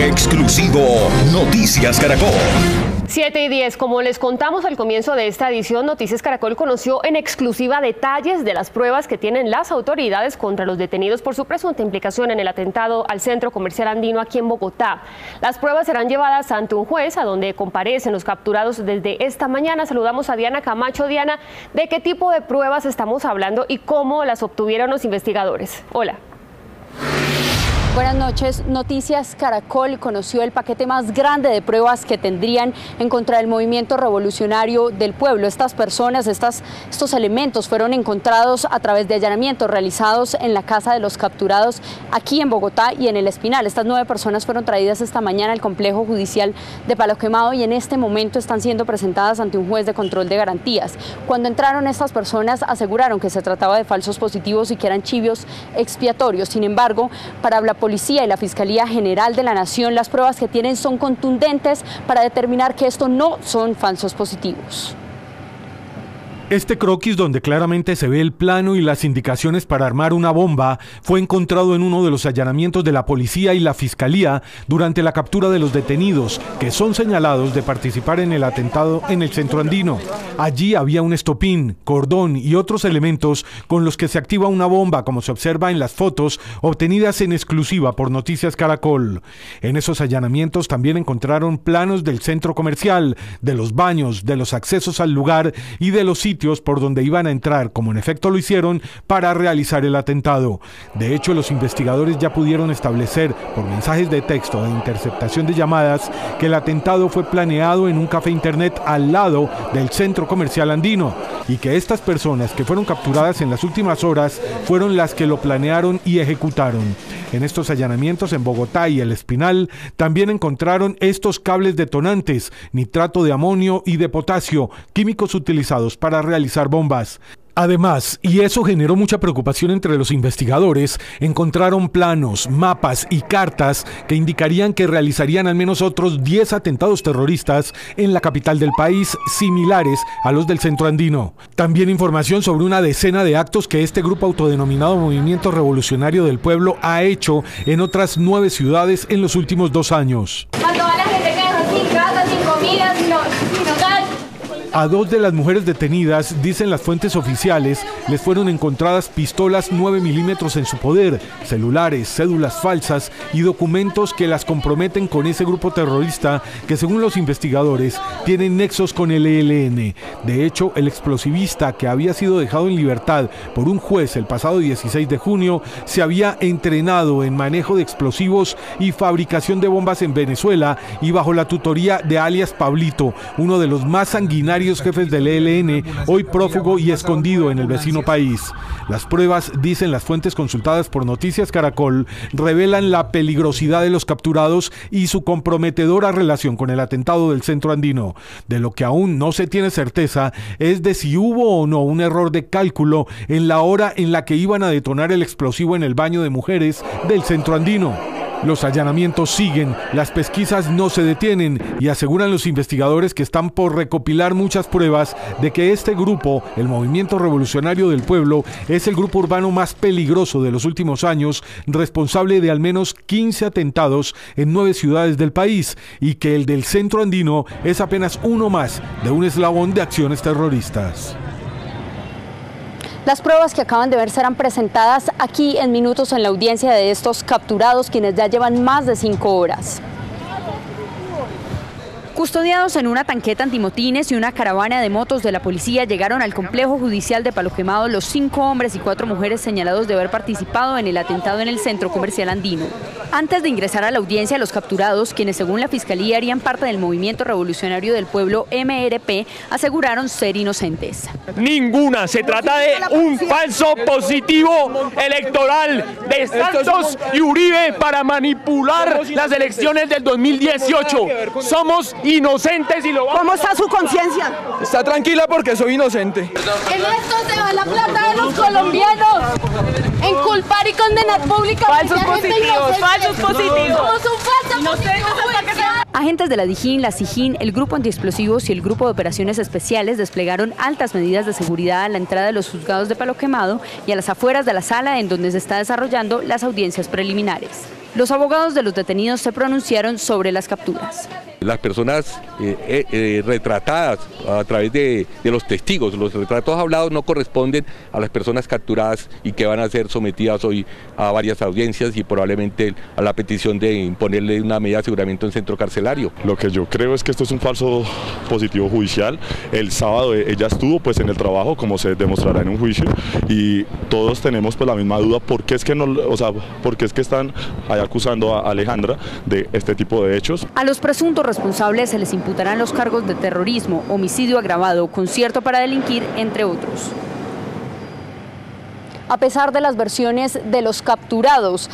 Exclusivo Noticias Caracol. 7:10, como les contamos al comienzo de esta edición, Noticias Caracol conoció en exclusiva detalles de las pruebas que tienen las autoridades contra los detenidos por su presunta implicación en el atentado al Centro Comercial Andino aquí en Bogotá. Las pruebas serán llevadas ante un juez, a donde comparecen los capturados desde esta mañana. Saludamos a Diana Camacho. Diana, ¿de qué tipo de pruebas estamos hablando y cómo las obtuvieron los investigadores? Hola. Buenas noches. Noticias Caracol conoció el paquete más grande de pruebas que tendrían en contra del movimiento revolucionario del pueblo. Estas personas, estos elementos fueron encontrados a través de allanamientos realizados en la casa de los capturados aquí en Bogotá y en El Espinal. Estas 9 personas fueron traídas esta mañana al complejo judicial de Palo Quemado y en este momento están siendo presentadas ante un juez de control de garantías. Cuando entraron estas personas aseguraron que se trataba de falsos positivos y que eran chivos expiatorios. Sin embargo, para la Policía y la Fiscalía General de la Nación, las pruebas que tienen son contundentes para determinar que esto no son falsos positivos. Este croquis, donde claramente se ve el plano y las indicaciones para armar una bomba, fue encontrado en uno de los allanamientos de la policía y la fiscalía durante la captura de los detenidos, que son señalados de participar en el atentado en el Centro Andino. Allí había un estopín, cordón y otros elementos con los que se activa una bomba, como se observa en las fotos obtenidas en exclusiva por Noticias Caracol. En esos allanamientos también encontraron planos del centro comercial, de los baños, de los accesos al lugar y de los sitios por donde iban a entrar, como en efecto lo hicieron, para realizar el atentado. De hecho, los investigadores ya pudieron establecer por mensajes de texto de interceptación de llamadas que el atentado fue planeado en un café internet al lado del Centro Comercial Andino y que estas personas que fueron capturadas en las últimas horas fueron las que lo planearon y ejecutaron. En estos allanamientos en Bogotá y El Espinal también encontraron estos cables detonantes, nitrato de amonio y de potasio, químicos utilizados para realizar bombas. Además, y eso generó mucha preocupación entre los investigadores, encontraron planos, mapas y cartas que indicarían que realizarían al menos otros 10 atentados terroristas en la capital del país, similares a los del Centro Andino. También información sobre una decena de actos que este grupo autodenominado Movimiento Revolucionario del Pueblo ha hecho en otras 9 ciudades en los últimos 2 años. A toda la gente que dejó sin casa, sin comida, sin hogar. A 2 de las mujeres detenidas, dicen las fuentes oficiales, les fueron encontradas pistolas 9 milímetros en su poder, celulares, cédulas falsas y documentos que las comprometen con ese grupo terrorista que, según los investigadores, tienen nexos con el ELN. De hecho, el explosivista, que había sido dejado en libertad por un juez el pasado 16 de junio, se había entrenado en manejo de explosivos y fabricación de bombas en Venezuela y bajo la tutoría de alias Pablito, uno de los más sanguinarios jefes del ELN, hoy prófugo y escondido en el vecino país. Las pruebas, dicen las fuentes consultadas por Noticias Caracol, revelan la peligrosidad de los capturados y su comprometedora relación con el atentado del Centro Andino. De lo que aún no se tiene certeza es de si hubo o no un error de cálculo en la hora en la que iban a detonar el explosivo en el baño de mujeres del Centro Andino. Los allanamientos siguen, las pesquisas no se detienen y aseguran los investigadores que están por recopilar muchas pruebas de que este grupo, el Movimiento Revolucionario del Pueblo, es el grupo urbano más peligroso de los últimos años, responsable de al menos 15 atentados en 9 ciudades del país, y que el del Centro Andino es apenas uno más de un eslabón de acciones terroristas. Las pruebas que acaban de ver serán presentadas aquí en minutos en la audiencia de estos capturados, quienes ya llevan más de 5 horas. Custodiados en una tanqueta antimotines y una caravana de motos de la policía, llegaron al complejo judicial de Palo Quemado los 5 hombres y 4 mujeres señalados de haber participado en el atentado en el Centro Comercial Andino. Antes de ingresar a la audiencia, los capturados, quienes según la Fiscalía harían parte del Movimiento Revolucionario del Pueblo MRP, aseguraron ser inocentes. Ninguna, se trata de un falso positivo electoral de Santos y Uribe para manipular las elecciones del 2018. Somos inocentes y lo vamos. ¿Cómo está su conciencia? Está tranquila porque soy inocente. En esto se va la plata de los colombianos. En culpar y condenar públicamente falsos positivos, falsos positivos. Somos un falso positivo. Agentes de la DIJÍN, la SIJÍN, el Grupo Antiexplosivos y el Grupo de Operaciones Especiales desplegaron altas medidas de seguridad a la entrada de los juzgados de Palo Quemado y a las afueras de la sala en donde se está desarrollando las audiencias preliminares. Los abogados de los detenidos se pronunciaron sobre las capturas. Las personas retratadas a través de los testigos, los retratos hablados no corresponden a las personas capturadas y que van a ser sometidas hoy a varias audiencias y probablemente a la petición de imponerle una medida de aseguramiento en centro carcelario. Lo que yo creo es que esto es un falso positivo judicial. El sábado ella estuvo pues en el trabajo, como se demostrará en un juicio, y todos tenemos pues la misma duda, ¿por qué es que no, por qué es que están ahí acusando a Alejandra de este tipo de hechos? A los presuntos responsables se les imputarán los cargos de terrorismo, homicidio agravado, concierto para delinquir, entre otros. A pesar de las versiones de los capturados,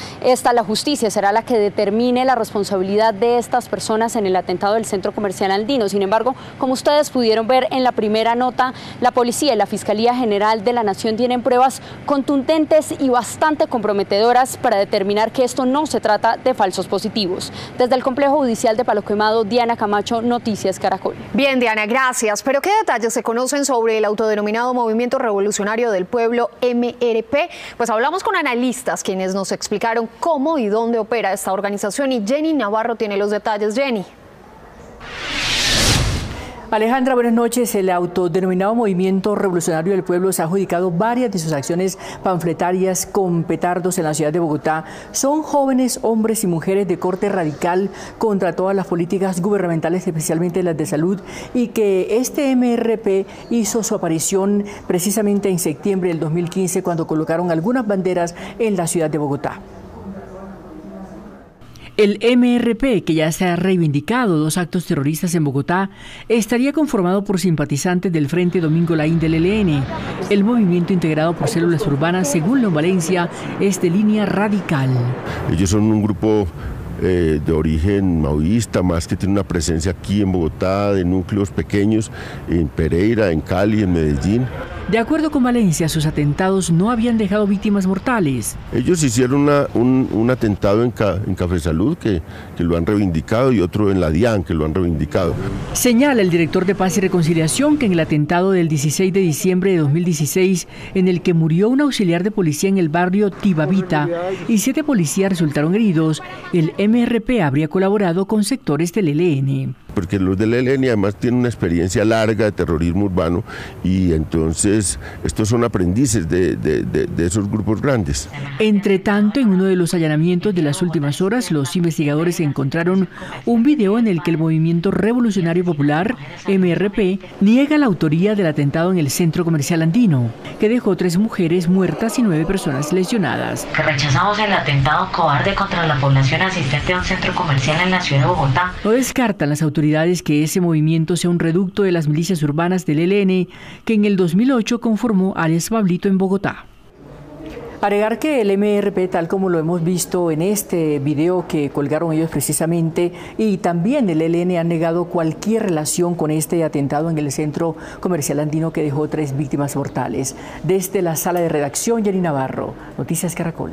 la justicia será la que determine la responsabilidad de estas personas en el atentado del Centro Comercial Andino. Sin embargo, como ustedes pudieron ver en la primera nota, la policía y la Fiscalía General de la Nación tienen pruebas contundentes y bastante comprometedoras para determinar que esto no se trata de falsos positivos. Desde el Complejo Judicial de Palo Quemado, Diana Camacho, Noticias Caracol. Bien, Diana, gracias. ¿Pero qué detalles se conocen sobre el autodenominado Movimiento Revolucionario del Pueblo, MRP? Pues hablamos con analistas quienes nos explicaron cómo y dónde opera esta organización, y Jenny Navarro tiene los detalles. Jenny. Alejandra, buenas noches. El autodenominado Movimiento Revolucionario del Pueblo se ha adjudicado varias de sus acciones panfletarias con petardos en la ciudad de Bogotá. Son jóvenes, hombres y mujeres de corte radical contra todas las políticas gubernamentales, especialmente las de salud, y que este MRP hizo su aparición precisamente en septiembre del 2015, cuando colocaron algunas banderas en la ciudad de Bogotá. El MRP, que ya se ha reivindicado 2 actos terroristas en Bogotá, estaría conformado por simpatizantes del Frente Domingo Laín del ELN. El movimiento, integrado por células urbanas, según León Valencia, es de línea radical. Ellos son un grupo de origen maoísta, más que tiene una presencia aquí en Bogotá, de núcleos pequeños, en Pereira, en Cali, en Medellín. De acuerdo con Valencia, sus atentados no habían dejado víctimas mortales. Ellos hicieron un atentado en Café Salud, que lo han reivindicado, y otro en la DIAN, que lo han reivindicado. Señala el director de Paz y Reconciliación que en el atentado del 16 de diciembre de 2016, en el que murió un auxiliar de policía en el barrio Tibavita y 7 policías resultaron heridos, el MRP habría colaborado con sectores del ELN. Porque los del ELN además tienen una experiencia larga de terrorismo urbano, y entonces estos son aprendices de esos grupos grandes. Entre tanto, en uno de los allanamientos de las últimas horas, los investigadores encontraron un video en el que el Movimiento Revolucionario Popular, MRP, niega la autoría del atentado en el Centro Comercial Andino, que dejó 3 mujeres muertas y 9 personas lesionadas. Que rechazamos el atentado cobarde contra la población asistente a un centro comercial en la ciudad de Bogotá. No descartan las autoridades que ese movimiento sea un reducto de las milicias urbanas del ELN, que en el 2008 conformó alias Pablito en Bogotá. Agregar que el MRP, tal como lo hemos visto en este video que colgaron ellos precisamente, y también el ELN, han negado cualquier relación con este atentado en el Centro Comercial Andino, que dejó 3 víctimas mortales. Desde la sala de redacción, Jenny Navarro, Noticias Caracol.